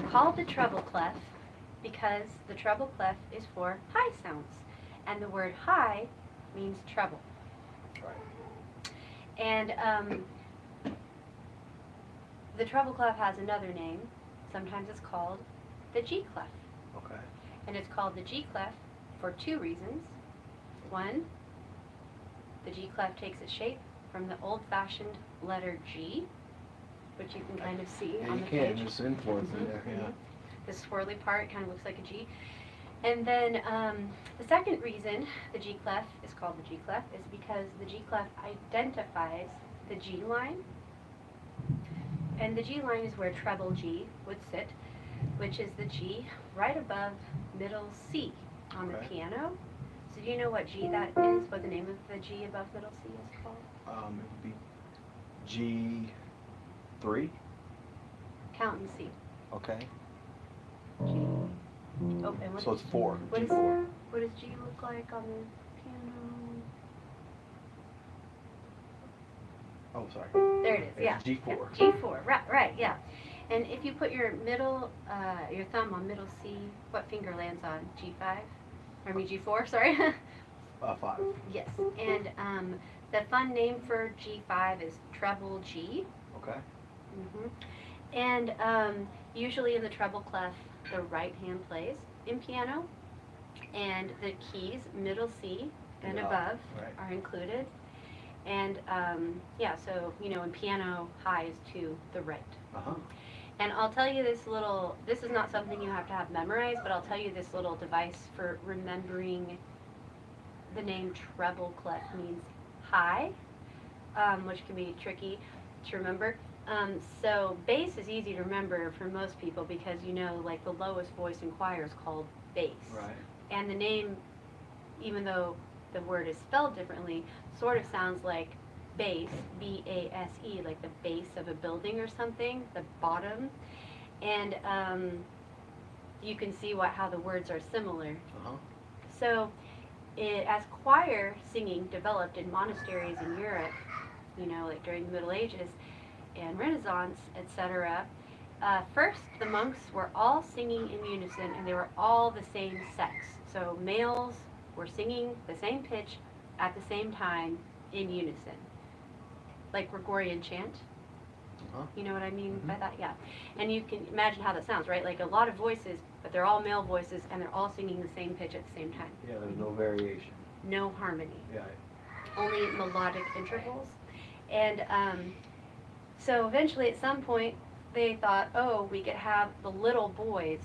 called the treble clef because the treble clef is for high sounds, and the word high means treble. Right. And the treble clef has another name. Sometimes it's called the G clef. Okay. And it's called the G clef for two reasons. One, the G clef takes its shape from the old-fashioned letter G, which you can kind of see Yeah, on you the can. page. There's influence in there. Yeah. The swirly part kind of looks like a G. And then the second reason the G clef is called the G clef is because the G clef identifies the G line. And the G line is where treble G would sit, which is the G right above middle C on the piano. So do you know what G that is, what the name of the G above middle C is called? It would be G3. Count and C. Okay. G. Oh, and what So it's 4. What G4. What does G look like on the piano? Oh, sorry. There it is. It's Yeah. G4. Yeah. G4. Right. Yeah. And if you put your your thumb on middle C, what finger lands on? G5? I mean G4. Sorry. 5. Yes. And the fun name for G5 is treble G. Okay. And usually in the treble clef, the right hand plays in piano, and the keys middle C and above are included. And yeah, so in piano, high is to the right. And I'll tell you this is not something you have to have memorized, but I'll tell you this little device for remembering the name treble clef means high, which can be tricky to remember. So bass is easy to remember for most people because like the lowest voice in choir is called bass. Right. And the name, even though the word is spelled differently, sort of sounds like base, B-A-S-E, like the base of a building or something, the bottom. And you can see how the words are similar. So as choir singing developed in monasteries in Europe, like during the Middle Ages and Renaissance, etc., first the monks were all singing in unison, and they were all the same sex. So males were singing the same pitch at the same time in unison, like Gregorian chant. You know what I mean by that? Yeah. And you can imagine how that sounds, right? Like a lot of voices, but they're all male voices, and they're all singing the same pitch at the same time. Yeah, there's no variation. No harmony. Yeah. Only melodic intervals. And so eventually at some point they thought, oh, we could have the little boys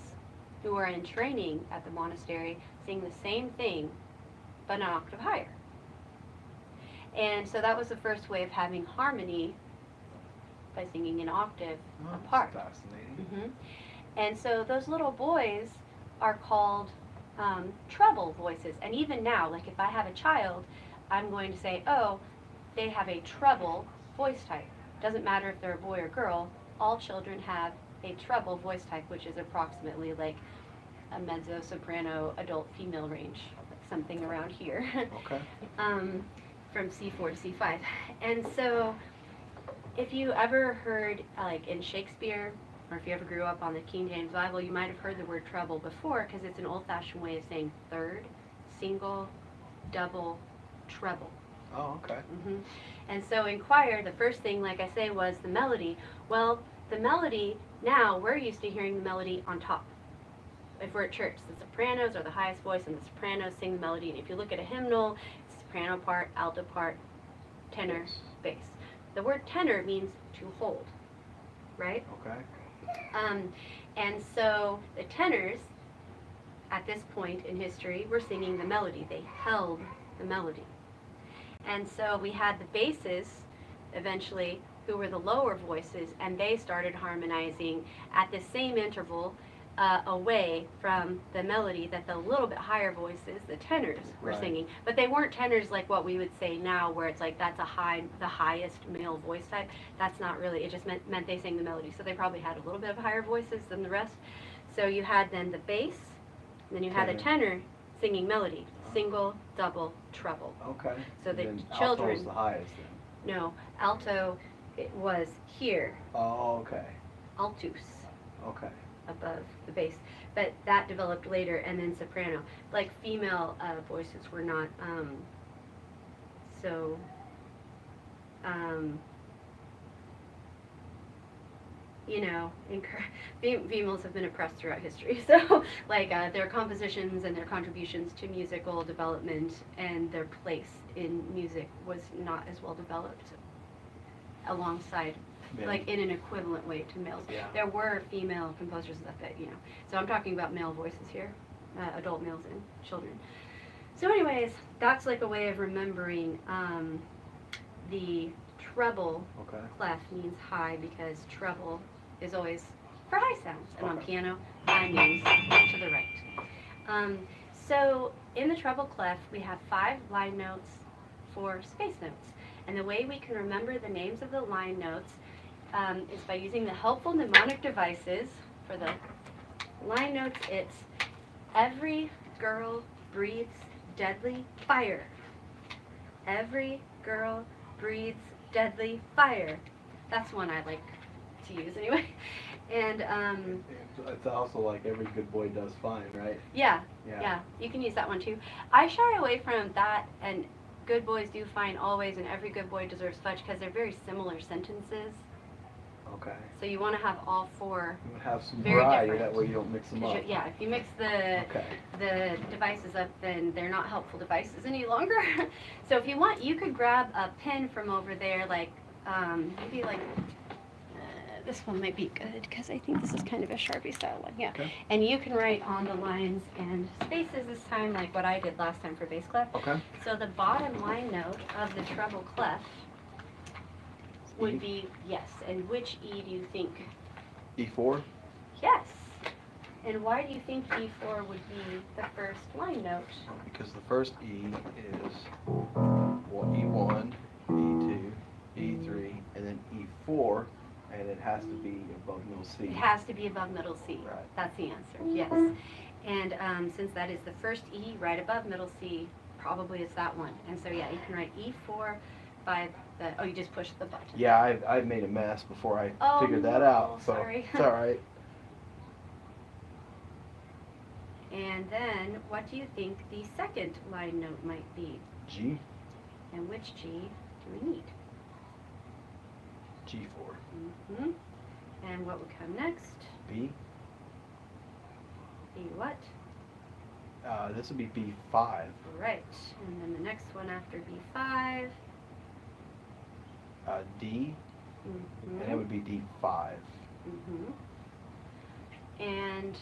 who are in training at the monastery sing the same thing but an octave higher. And so that was the first way of having harmony, by singing an octave apart. That's fascinating. And so those little boys are called treble voices. And even now, like if I have a child, I'm going to say, oh, they have a treble voice type. Doesn't matter if they're a boy or girl, all children have a treble voice type, which is approximately like a mezzo, soprano, adult female range, like something around here. Okay. From C4 to C5. And so if you ever heard, like in Shakespeare, or if you ever grew up on the King James Bible, you might have heard the word treble before, because it's an old-fashioned way of saying third, single, double, treble. Oh, okay. And so in choir, the first thing, like I say, was the melody. Well, the melody, now we're used to hearing the melody on top. If we're at church, the sopranos are the highest voice, and the sopranos sing the melody. And if you look at a hymnal, it's soprano part, alto part, tenor, bass. The word tenor means to hold, right? Okay. And so the tenors, at this point in history, were singing the melody. They held the melody. And so we had the basses, eventually, who were the lower voices, and they started harmonizing at the same interval away from the melody that the little bit higher voices, the tenors, were singing. But they weren't tenors like what we would say now, where it's like that's the highest male voice type. That's not really, it just meant they sang the melody. So they probably had a little bit of higher voices than the rest. So you had then the bass, and then you had the tenor singing melody, single, double, treble. Okay. So the and children. Alto's the highest then. No, alto, it was here. Oh, okay. Altus. Okay. above the bass. But that developed later, and then soprano. Like female voices were not so. You know, females have been oppressed throughout history. So, like, their compositions and their contributions to musical development and their place in music was not as well developed alongside, like, in an equivalent way to males. Yeah. There were female composers that, you know. So I'm talking about male voices here, adult males and children. So anyways, that's like a way of remembering the treble. Clef means high because treble is always for high sounds, and on piano, high means to the right. So in the treble clef, we have 5 line notes for space notes, and the way we can remember the names of the line notes is by using the helpful mnemonic devices. For the line notes, it's every girl breathes deadly fire. Every girl breathes deadly fire. That's one I like to use anyway. And it's also like every good boy does fine, right? Yeah, you can use that one too. I shy away from that and good boys do fine always and every good boy deserves fudge because they're very similar sentences. Okay. So you want to have all 4 you would have some very variety, different. that way you don't mix them up. Yeah, if you mix the devices up, then they're not helpful devices any longer. So if you want, you could grab a pen from over there, like maybe like this one might be good because I think this is kind of a Sharpie style one. Yeah. Okay. And you can write on the lines and spaces this time, like what I did last time for bass clef. Okay. So the bottom line note of the treble clef would be, yes, and which E do you think? E4? Yes. And why do you think E4 would be the first line note? Because the first E is E1, E2, E3, and then E4, and it has to be above middle C. It has to be above middle C. Right. That's the answer, yes. And since that is the first E right above middle C, probably it's that one. And so, yeah, you can write E4 by the, oh, you just push the button. Yeah, I made a mess before I figured that out. So sorry. It's all right. And then, what do you think the second line note might be? G. And which G do we need? G4. Mm-hmm. And what would come next? B. B what? This would be B5. Right. And then the next one after B5. D. Mm-hmm. And it would be D5. Mm-hmm. And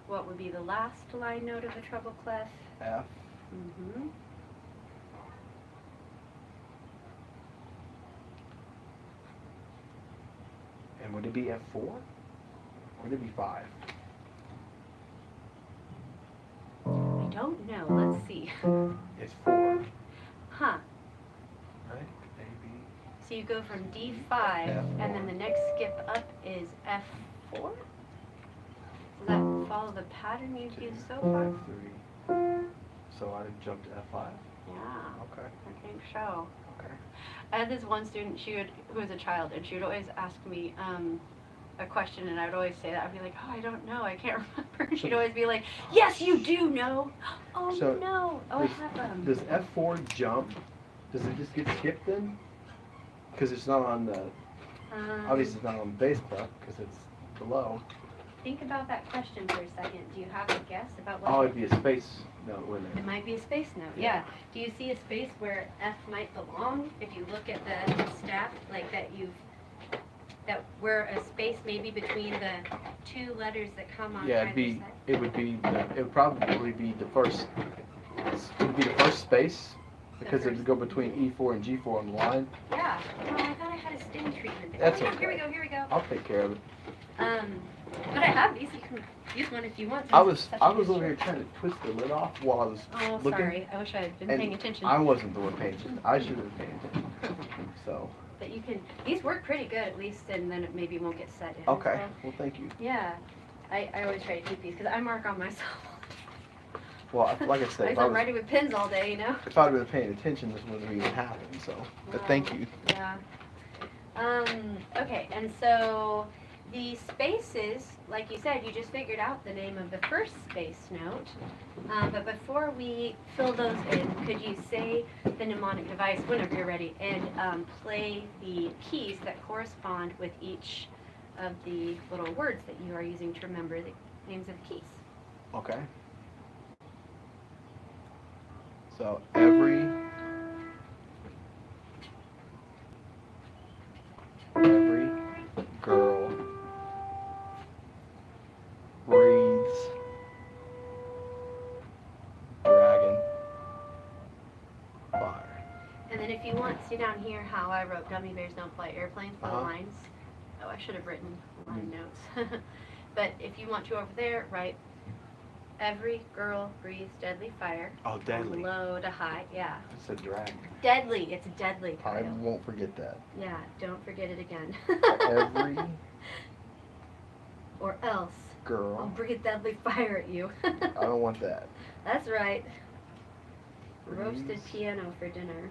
what would be the last line note of the treble clef? F. Mm-hmm. And would it be F4? Or would it be 5? I don't know. Let's see. It's 4. Huh. Right? A, B. So you go from D5, and then the next skip up is F4? Does that follow the pattern you've used so far? 3. So I jumped to F5? Yeah. Okay. I think so. Okay. I had this one student, who was a child, and she would always ask me a question, and I would always say that. I'd be like, oh, I don't know, I can't remember. And she'd always be like, yes, you do know. Oh, So no. Oh, I have them. Does F4 jump? Does it just get skipped then? Because it's not on the, obviously it's not on the bass clef because it's below. Think about that question for a second. Do you have a guess about what? Oh, it'd be a space note, wouldn't It it? might be a space note, yeah. Do you see a space where F might belong? If you look at the staff, like that where a space maybe between the 2 letters that come on Yeah, either side? it would probably be the first, it would be the first space because it would go between E4 and G4 on the line. Yeah. Oh, I thought I had a stem treatment there. That's Oh, yeah, okay. Here we go. I'll take care of it. But I have these. You can use one if you want. I since was it's such a good over here shirt. trying to twist the lid off while I was Oh, looking. sorry. I wish I had been And paying attention. I wasn't the one paying attention. I should have been paying attention. So. But you can. These work pretty good at least, and then it maybe won't get set in. Okay. So, Well, thank you. yeah. I always try to keep these because I mark on myself. Well, like I said, I'm writing with pins all day, you know. if I'd been paying attention, this wouldn't have even happened. So, but thank you. Yeah. Okay, and so The spaces, like you said, you just figured out the name of the first space note. But before we fill those in, could you say the mnemonic device whenever you're ready and play the keys that correspond with each of the little words that you are using to remember the names of the keys? Okay. So every girl breathes dragon fire. And then if you want, see down here how I wrote gummy bears don't fly airplanes, the Uh-huh. lines. Oh, I should have written line notes. But if you want to over there, write every girl breathes deadly fire. Oh, deadly. Low to high, yeah. It's a dragon. Deadly, it's deadly, I Kyle. won't forget that. Yeah, don't forget it again. Every or else I'll girl. breathe deadly fire at you. I don't want that. That's right. Roasted Breathes piano for dinner.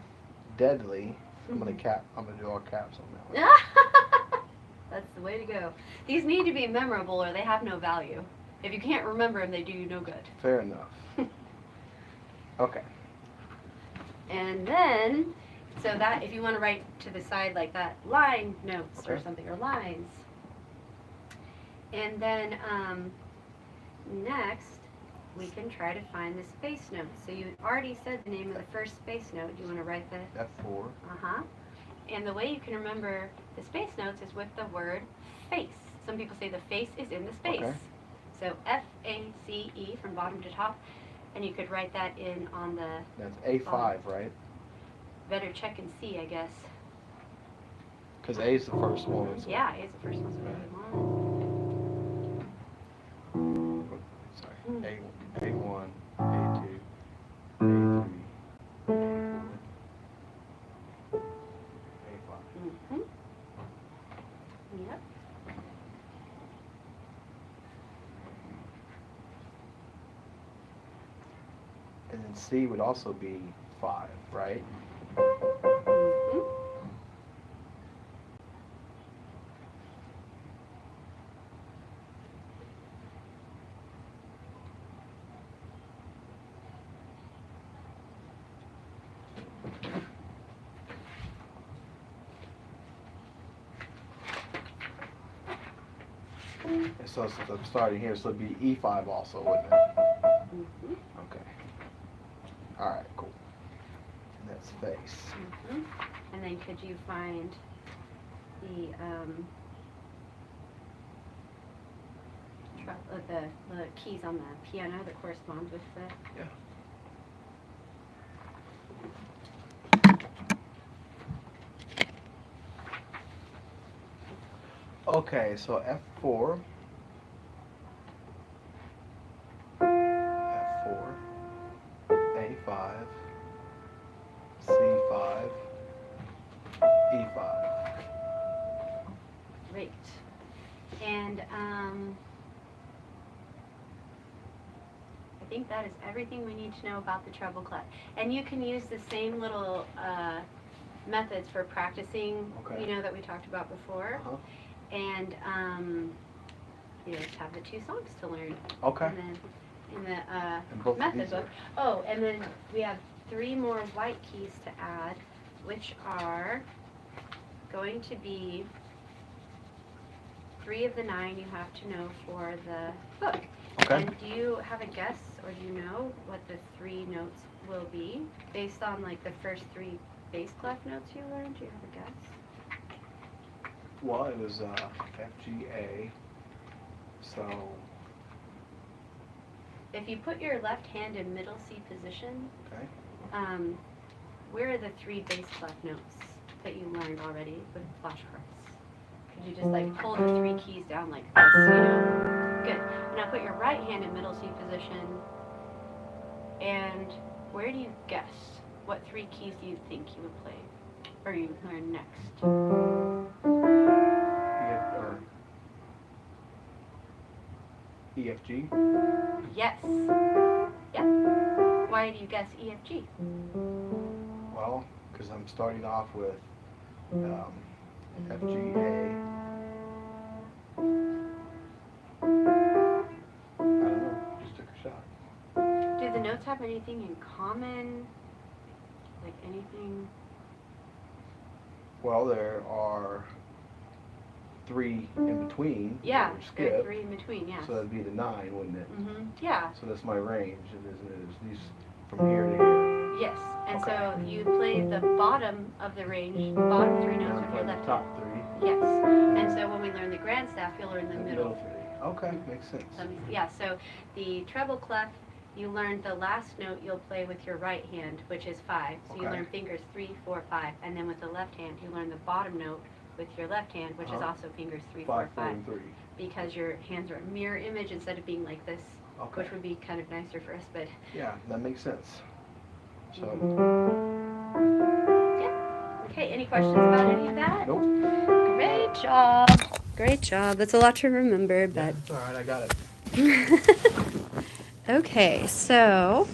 deadly. I'm gonna do all caps on that one. That's the way to go. These need to be memorable or they have no value. If you can't remember them, they do you no good. Fair enough. Okay. And then, so that if you want to write to the side like that, line notes or Okay. something, or lines. And then next, we can try to find the space note. So you already said the name of the first space note. Do you want to write the? F4. Uh-huh. And the way you can remember the space notes is with the word face. Some people say the face is in the space. Okay. So F-A-C-E from bottom to top. And you could write that in on the, That's A5, right? better check and see, I guess. Because A is the first one. So. Yeah, it's the first one. So Sorry. A1, A2, A3, A4, A5. mm-hmm. Yep. And then C would also be 5, right? Mm-hmm. And so since I'm starting here, so it'd be E5 also, wouldn't it? Mm-hmm. Okay. All right, cool. And that's face. Mm-hmm. And then could you find the the keys on the piano that correspond with the? Yeah. Okay, so F4. F4. A5. C5. E5. Great. And I think that is everything we need to know about the treble clef. And you can use the same little methods for practicing, Okay. you know, that we talked about before. Uh-huh. And you just have the 2 songs to learn. Okay. And then in the And both of method these book. Oh, and then we have 3 more white keys to add, which are going to be 3 of the 9 you have to know for the book. Okay. And do you have a guess, or do you know what the 3 notes will be based on like the first 3 bass clef notes you learned? Do you have a guess? Well, it was F, G, A. So, If you put your left hand in middle C position, okay. where are the 3 bass clef notes that you learned already with flashcards? Could you just like pull the 3 keys down like this, you know? Good. Now put your right hand in middle C position, and where do you guess? What 3 keys do you think you would play, or you would learn next? E, F, G. Yes. Yeah. Why do you guess E, F, G? Well, because I'm starting off with F, G, A, notes have anything in common? Like anything? Well, there are 3 in between. Yeah, that are there are skipped, 3 in between, yeah. So that'd be the 9, wouldn't it? Yeah. So that's my range, isn't it? It's these from here to here. Yes, and Okay. so you play the bottom of the range, bottom 3 notes with your And left top hand. 3. Yes, and so when we learn the grand staff, you'll learn the middle 3. Okay, makes sense. Yeah, so the treble clef, you learn the last note you'll play with your right hand, which is 5. So you Okay. learn fingers 3, 4, 5, and then with the left hand, you learn the bottom note with your left hand, which is also fingers 3, 4, 5, 4, and 3. because your hands are a mirror image instead of being like this, Okay. which would be kind of nicer for us, but Yeah, that makes sense. So, yeah. Okay, any questions about any of that? nope. Great job. Great job. That's a lot to remember, but Yeah, all right, I got it. okay, so